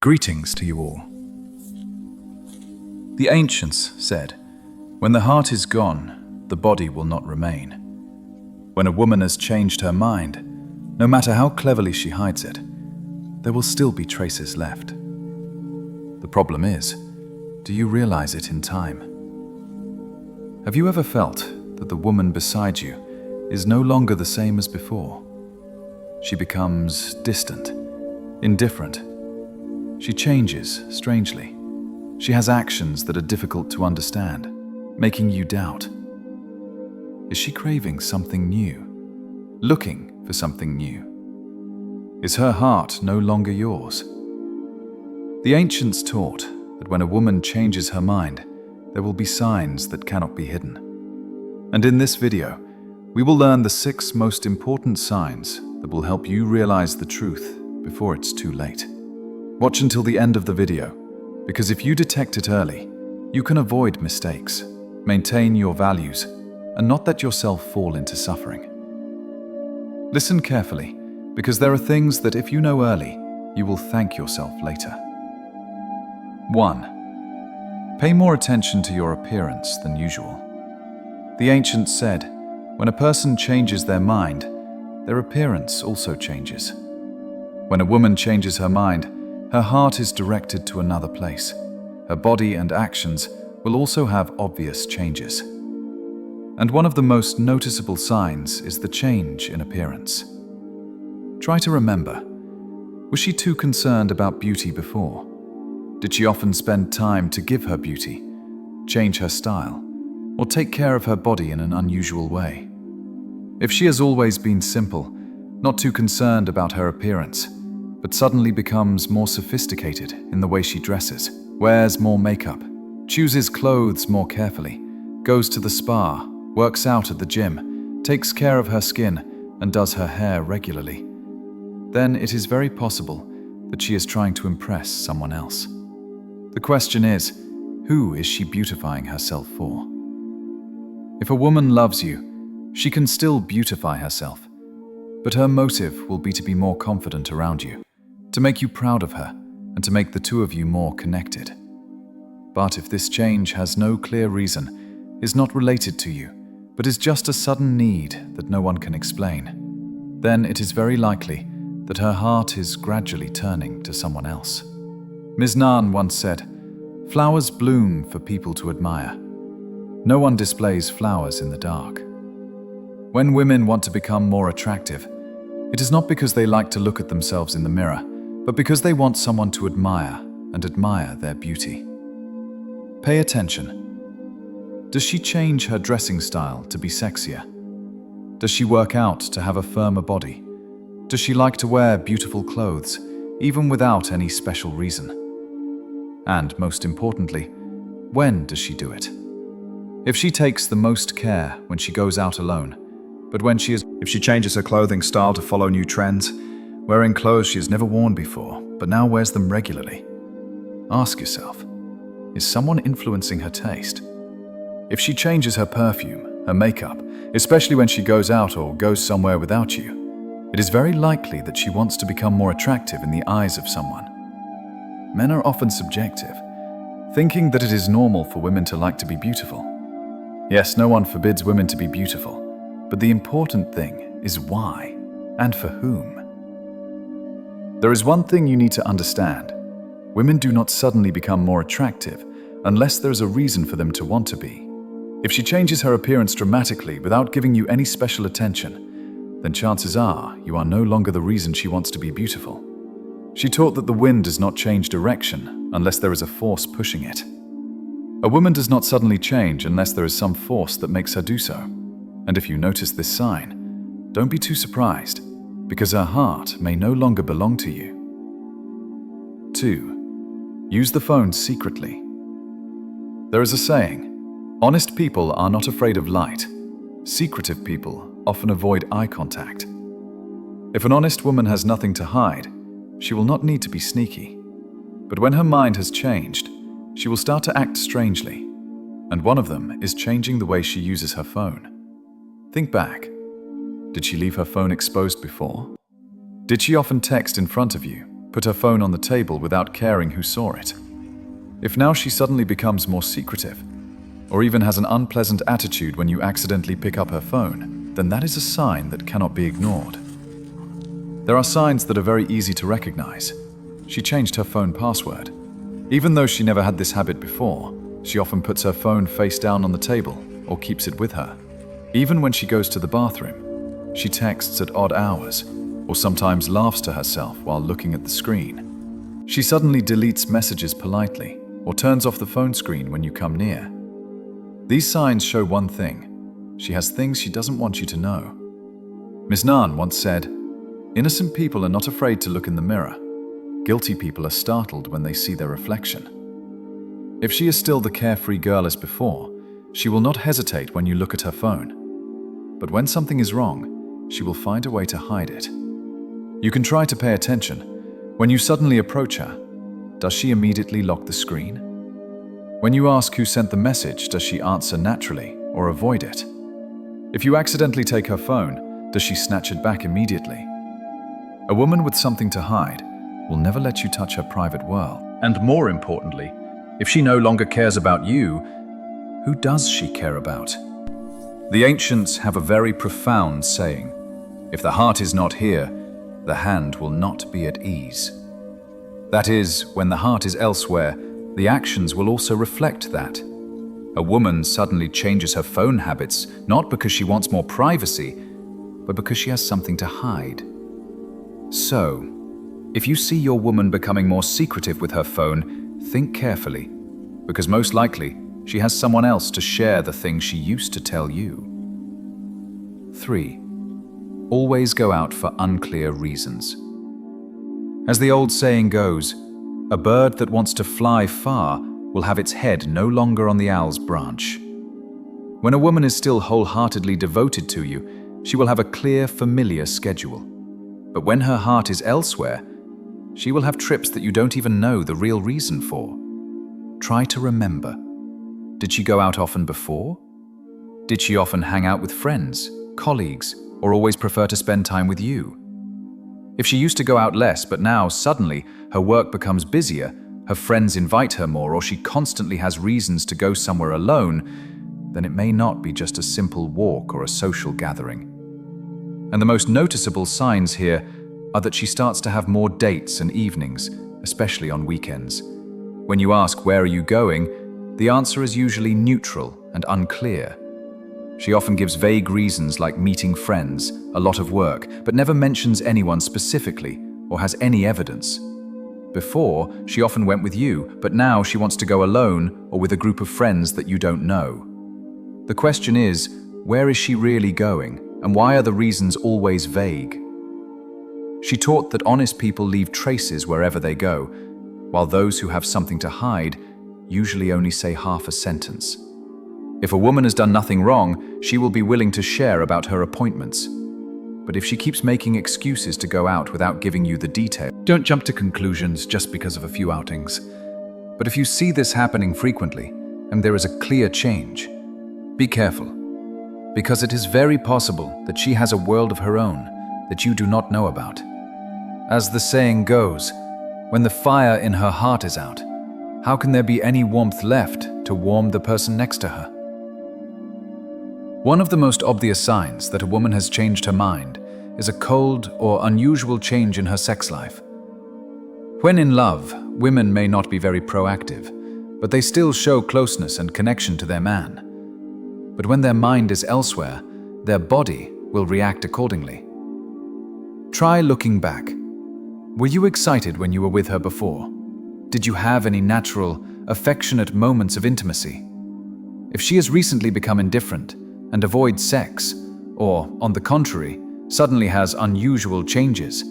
Greetings to you all. The ancients said, when the heart is gone, the body will not remain. When a woman has changed her mind, no matter how cleverly she hides it, there will still be traces left. The problem is, do you realize it in time? Have you ever felt that the woman beside you is no longer the same as before? She becomes distant, indifferent. She changes strangely. She has actions that are difficult to understand, making you doubt. Is she craving something new? Looking for something new? Is her heart no longer yours? The ancients taught that when a woman changes her mind, there will be signs that cannot be hidden. And in this video, we will learn the 6 most important signs that will help you realize the truth before it's too late. Watch until the end of the video, because if you detect it early, you can avoid mistakes, maintain your values, and not let yourself fall into suffering. Listen carefully, because there are things that if you know early, you will thank yourself later. 1. Pay more attention to your appearance than usual. The ancients said, when a person changes their mind, their appearance also changes. When a woman changes her mind, her heart is directed to another place. Her body and actions will also have obvious changes. And one of the most noticeable signs is the change in appearance. Try to remember, was she too concerned about beauty before? Did she often spend time to give her beauty, change her style, or take care of her body in an unusual way? If she has always been simple, not too concerned about her appearance, but suddenly becomes more sophisticated in the way she dresses, wears more makeup, chooses clothes more carefully, goes to the spa, works out at the gym, takes care of her skin, and does her hair regularly, then it is very possible that she is trying to impress someone else. The question is, who is she beautifying herself for? If a woman loves you, she can still beautify herself, but her motive will be to be more confident around you, to make you proud of her, and to make the two of you more connected. But if this change has no clear reason, is not related to you, but is just a sudden need that no one can explain, then it is very likely that her heart is gradually turning to someone else. Ms. Nan once said, "Flowers bloom for people to admire. No one displays flowers in the dark." When women want to become more attractive, it is not because they like to look at themselves in the mirror, but because they want someone to admire and admire their beauty. Pay attention. Does she change her dressing style to be sexier? Does she work out to have a firmer body? Does she like to wear beautiful clothes, even without any special reason? And most importantly, when does she do it? If she takes the most care when she goes out alone, but if she changes her clothing style to follow new trends, wearing clothes she has never worn before, but now wears them regularly, ask yourself, is someone influencing her taste? If she changes her perfume, her makeup, especially when she goes out or goes somewhere without you, it is very likely that she wants to become more attractive in the eyes of someone. Men are often subjective, thinking that it is normal for women to like to be beautiful. Yes, no one forbids women to be beautiful, but the important thing is why and for whom. There is one thing you need to understand. Women do not suddenly become more attractive unless there is a reason for them to want to be. If she changes her appearance dramatically without giving you any special attention, then chances are you are no longer the reason she wants to be beautiful. She taught that the wind does not change direction unless there is a force pushing it. A woman does not suddenly change unless there is some force that makes her do so. And if you notice this sign, don't be too surprised, because her heart may no longer belong to you. 2. Use the phone secretly. There is a saying, honest people are not afraid of light. Secretive people often avoid eye contact. If an honest woman has nothing to hide, she will not need to be sneaky. But when her mind has changed, she will start to act strangely, and one of them is changing the way she uses her phone. Think back. Did she leave her phone exposed before? Did she often text in front of you, put her phone on the table without caring who saw it. If now she suddenly becomes more secretive, or even has an unpleasant attitude when you accidentally pick up her phone, then that is a sign that cannot be ignored. There are signs that are very easy to recognize. She changed her phone password. Even though she never had this habit before, she often puts her phone face down on the table or keeps it with her. Even when she goes to the bathroom, she texts at odd hours or sometimes laughs to herself while looking at the screen. She suddenly deletes messages politely or turns off the phone screen when you come near. These signs show one thing: she has things she doesn't want you to know. Ms. Nan once said, "Innocent people are not afraid to look in the mirror. Guilty people are startled when they see their reflection." If she is still the carefree girl as before, she will not hesitate when you look at her phone. But when something is wrong, she will find a way to hide it. You can try to pay attention. When you suddenly approach her, does she immediately lock the screen? When you ask who sent the message, does she answer naturally or avoid it? If you accidentally take her phone, does she snatch it back immediately? A woman with something to hide will never let you touch her private world. And more importantly, if she no longer cares about you, who does she care about? The ancients have a very profound saying: if the heart is not here, the hand will not be at ease. That is, when the heart is elsewhere, the actions will also reflect that. A woman suddenly changes her phone habits, not because she wants more privacy, but because she has something to hide. So, if you see your woman becoming more secretive with her phone, think carefully, because most likely she has someone else to share the thing she used to tell you. 3. Always go out for unclear reasons. As the old saying goes, a bird that wants to fly far will have its head no longer on the owl's branch. When a woman is still wholeheartedly devoted to you, she will have a clear, familiar schedule. But when her heart is elsewhere, she will have trips that you don't even know the real reason for. Try to remember. Did she go out often before? Did she often hang out with friends, colleagues, or always prefer to spend time with you? If she used to go out less, but now suddenly her work becomes busier, her friends invite her more, or she constantly has reasons to go somewhere alone, then it may not be just a simple walk or a social gathering. And the most noticeable signs here are that she starts to have more dates and evenings, especially on weekends. When you ask, "Where are you going?" the answer is usually neutral and unclear. She often gives vague reasons like meeting friends, a lot of work, but never mentions anyone specifically or has any evidence. Before, she often went with you, but now she wants to go alone or with a group of friends that you don't know. The question is, where is she really going, and why are the reasons always vague? She taught that honest people leave traces wherever they go, while those who have something to hide usually only say half a sentence. If a woman has done nothing wrong, she will be willing to share about her appointments. But if she keeps making excuses to go out without giving you the detail, don't jump to conclusions just because of a few outings. But if you see this happening frequently, and there is a clear change, be careful, because it is very possible that she has a world of her own that you do not know about. As the saying goes, when the fire in her heart is out, how can there be any warmth left to warm the person next to her? One of the most obvious signs that a woman has changed her mind is a cold or unusual change in her sex life. When in love, women may not be very proactive, but they still show closeness and connection to their man. But when their mind is elsewhere, their body will react accordingly. Try looking back. Were you excited when you were with her before? Did you have any natural, affectionate moments of intimacy? If she has recently become indifferent and avoids sex, or, on the contrary, suddenly has unusual changes,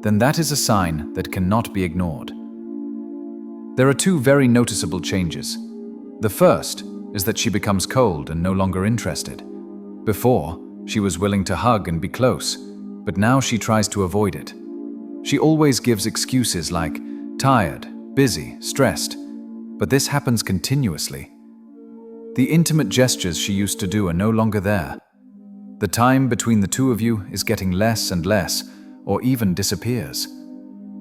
then that is a sign that cannot be ignored. There are two very noticeable changes. The first is that she becomes cold and no longer interested. Before, she was willing to hug and be close, but now she tries to avoid it. She always gives excuses like tired, busy, stressed, but this happens continuously. The intimate gestures she used to do are no longer there. The time between the two of you is getting less and less, or even disappears.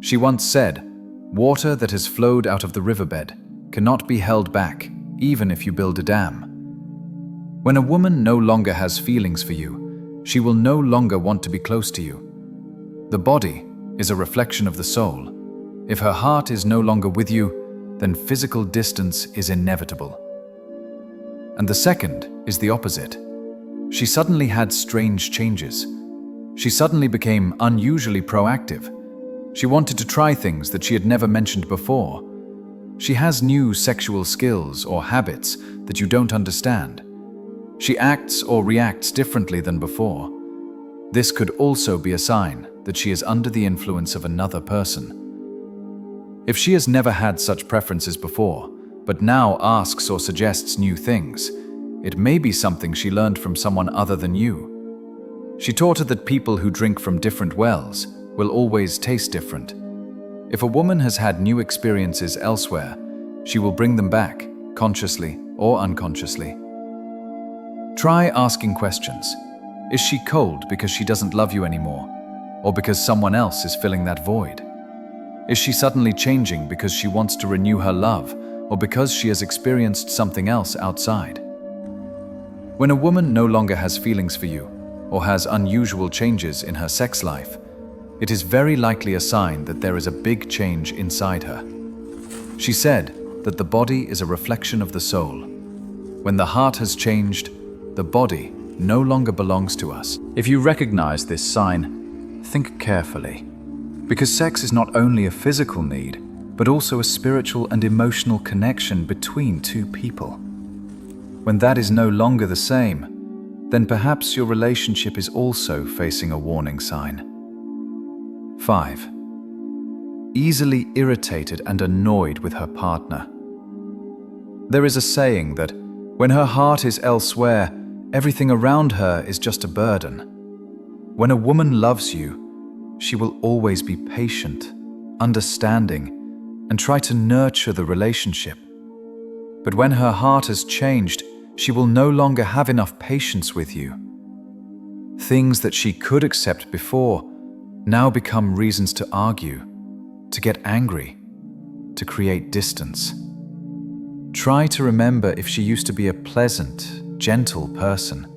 She once said, "Water that has flowed out of the riverbed cannot be held back, even if you build a dam." When a woman no longer has feelings for you, she will no longer want to be close to you. The body is a reflection of the soul. If her heart is no longer with you, then physical distance is inevitable. And the second is the opposite. She suddenly had strange changes. She suddenly became unusually proactive. She wanted to try things that she had never mentioned before. She has new sexual skills or habits that you don't understand. She acts or reacts differently than before. This could also be a sign that she is under the influence of another person. If she has never had such preferences before, but now asks or suggests new things, it may be something she learned from someone other than you. She taught her that people who drink from different wells will always taste different. If a woman has had new experiences elsewhere, she will bring them back, consciously or unconsciously. Try asking questions. Is she cold because she doesn't love you anymore, or because someone else is filling that void? Is she suddenly changing because she wants to renew her love, or because she has experienced something else outside? When a woman no longer has feelings for you, or has unusual changes in her sex life, it is very likely a sign that there is a big change inside her. She said that the body is a reflection of the soul. When the heart has changed, the body no longer belongs to us. If you recognize this sign, think carefully. Because sex is not only a physical need, but also a spiritual and emotional connection between two people. When that is no longer the same, then perhaps your relationship is also facing a warning sign. 5. Easily irritated and annoyed with her partner. There is a saying that when her heart is elsewhere, everything around her is just a burden. When a woman loves you, she will always be patient, understanding, and try to nurture the relationship. But when her heart has changed, she will no longer have enough patience with you. Things that she could accept before now become reasons to argue, to get angry, to create distance. Try to remember if she used to be a pleasant, gentle person.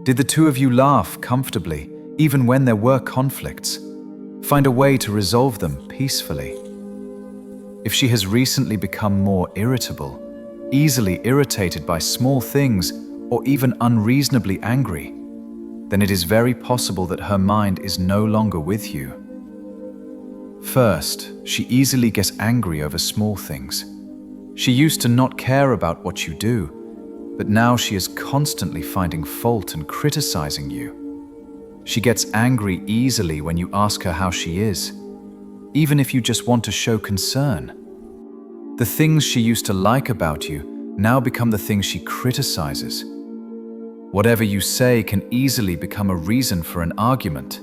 Did the two of you laugh comfortably, even when there were conflicts? Find a way to resolve them peacefully. If she has recently become more irritable, easily irritated by small things, or even unreasonably angry, then it is very possible that her mind is no longer with you. First, she easily gets angry over small things. She used to not care about what you do, but now she is constantly finding fault and criticizing you. She gets angry easily when you ask her how she is, even if you just want to show concern. The things she used to like about you now become the things she criticizes. Whatever you say can easily become a reason for an argument.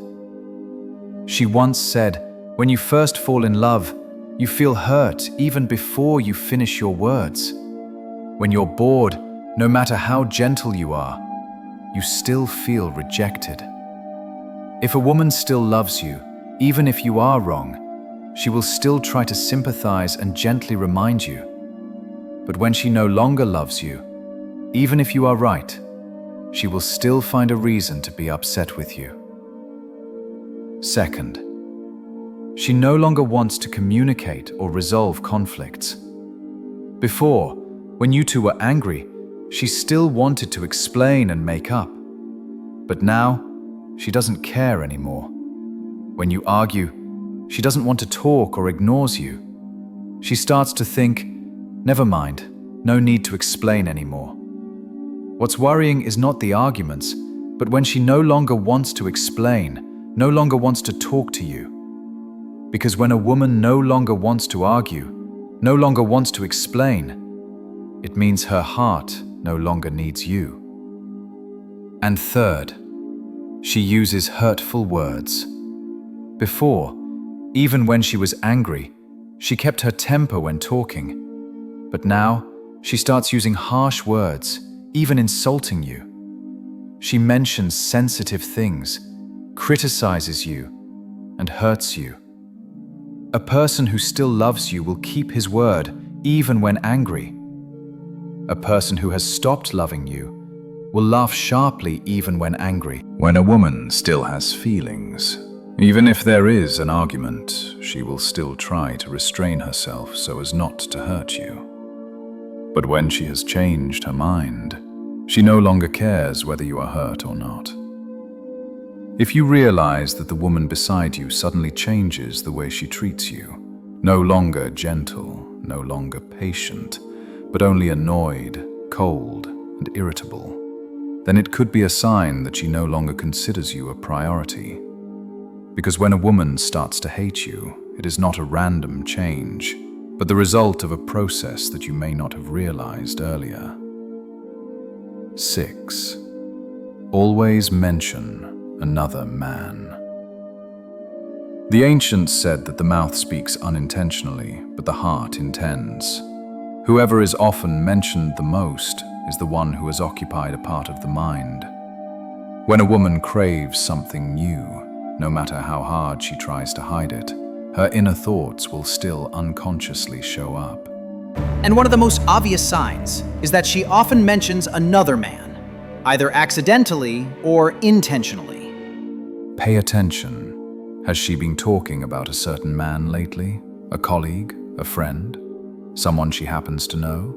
She once said, when you first fall in love, you feel hurt even before you finish your words. When you're bored, no matter how gentle you are, you still feel rejected. If a woman still loves you, even if you are wrong, she will still try to sympathize and gently remind you. But when she no longer loves you, even if you are right, she will still find a reason to be upset with you. Second, she no longer wants to communicate or resolve conflicts. Before, when you two were angry, she still wanted to explain and make up. But now, she doesn't care anymore. When you argue, she doesn't want to talk or ignores you. She starts to think, never mind, no need to explain anymore. What's worrying is not the arguments, but when she no longer wants to explain, no longer wants to talk to you. Because when a woman no longer wants to argue, no longer wants to explain, it means her heart no longer needs you. And third, she uses hurtful words. Before, even when she was angry, she kept her temper when talking. But now, she starts using harsh words, even insulting you. She mentions sensitive things, criticizes you, and hurts you. A person who still loves you will keep his word, even when angry. A person who has stopped loving you will laugh sharply even when angry. When a woman still has feelings, even if there is an argument, she will still try to restrain herself so as not to hurt you. But when she has changed her mind, she no longer cares whether you are hurt or not. If you realize that the woman beside you suddenly changes the way she treats you, no longer gentle, no longer patient, but only annoyed, cold, and irritable, then it could be a sign that she no longer considers you a priority. Because when a woman starts to hate you, it is not a random change, but the result of a process that you may not have realized earlier. 6. Always mention another man. The ancients said that the mouth speaks unintentionally, but the heart intends. Whoever is often mentioned the most is the one who has occupied a part of the mind. When a woman craves something new, no matter how hard she tries to hide it, her inner thoughts will still unconsciously show up. And one of the most obvious signs is that she often mentions another man, either accidentally or intentionally. Pay attention. Has she been talking about a certain man lately? A colleague? A friend? Someone she happens to know?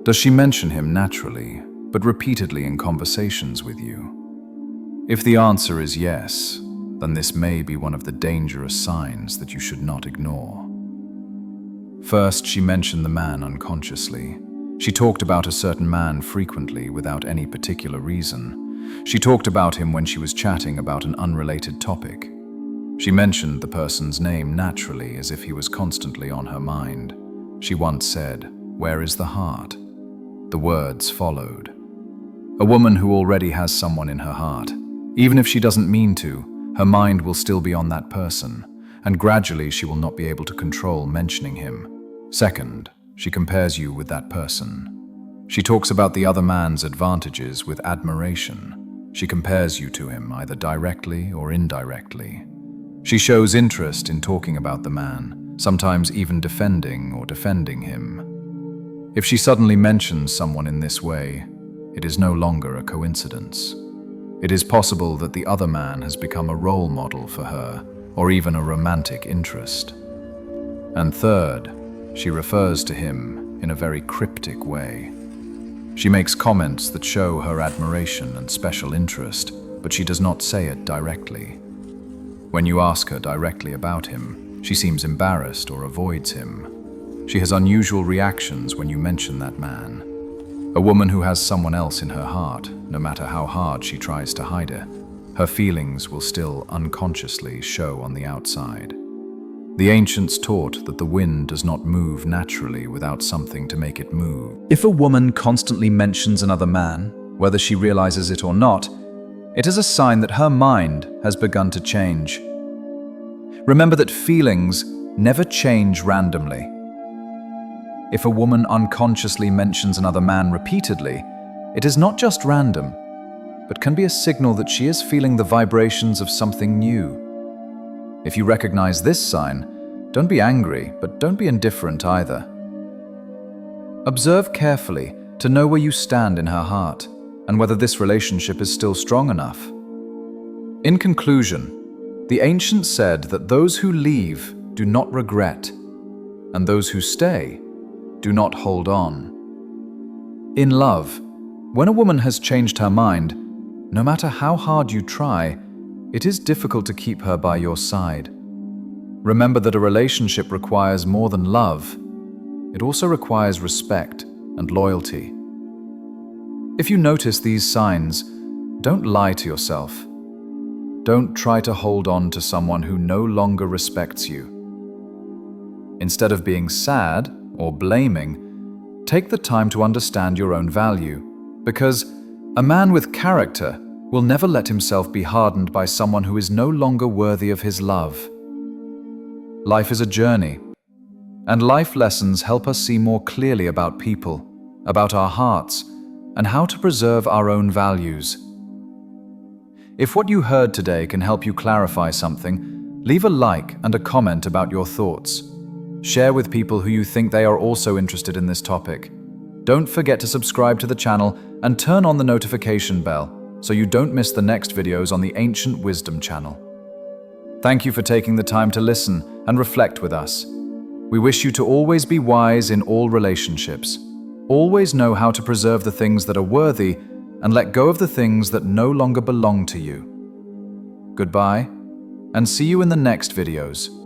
Does she mention him naturally, but repeatedly in conversations with you? If the answer is yes, then this may be one of the dangerous signs that you should not ignore. First, she mentioned the man unconsciously. She talked about a certain man frequently without any particular reason. She talked about him when she was chatting about an unrelated topic. She mentioned the person's name naturally as if he was constantly on her mind. She once said, "Where is the heart?" The words followed. A woman who already has someone in her heart, even if she doesn't mean to, her mind will still be on that person, and gradually she will not be able to control mentioning him. Second, she compares you with that person. She talks about the other man's advantages with admiration. She compares you to him either directly or indirectly. She shows interest in talking about the man, sometimes even defending him. If she suddenly mentions someone in this way, it is no longer a coincidence. It is possible that the other man has become a role model for her, or even a romantic interest. And third, she refers to him in a very cryptic way. She makes comments that show her admiration and special interest, but she does not say it directly. When you ask her directly about him, she seems embarrassed or avoids him. She has unusual reactions when you mention that man. A woman who has someone else in her heart, no matter how hard she tries to hide it, her feelings will still unconsciously show on the outside. The ancients taught that the wind does not move naturally without something to make it move. If a woman constantly mentions another man, whether she realizes it or not, it is a sign that her mind has begun to change. Remember that feelings never change randomly. If a woman unconsciously mentions another man repeatedly, it is not just random, but can be a signal that she is feeling the vibrations of something new. If you recognize this sign, don't be angry, but don't be indifferent either. Observe carefully to know where you stand in her heart and whether this relationship is still strong enough. In conclusion, the ancients said that those who leave do not regret, and those who stay do not hold on. In love, when a woman has changed her mind, no matter how hard you try, it is difficult to keep her by your side. Remember that a relationship requires more than love. It also requires respect and loyalty. If you notice these signs, don't lie to yourself. Don't try to hold on to someone who no longer respects you. Instead of being sad or blaming, take the time to understand your own value, because a man with character will never let himself be hardened by someone who is no longer worthy of his love. Life is a journey, and life lessons help us see more clearly about people, about our hearts, and how to preserve our own values. If what you heard today can help you clarify something, Leave a like and a comment about your thoughts. Share with people who you think they are also interested in this topic. Don't forget to subscribe to the channel and turn on the notification bell so you don't miss the next videos on the Ancient Wisdom channel. Thank you for taking the time to listen and reflect with us. We wish you to always be wise in all relationships. Always know how to preserve the things that are worthy and let go of the things that no longer belong to you. Goodbye, and see you in the next videos.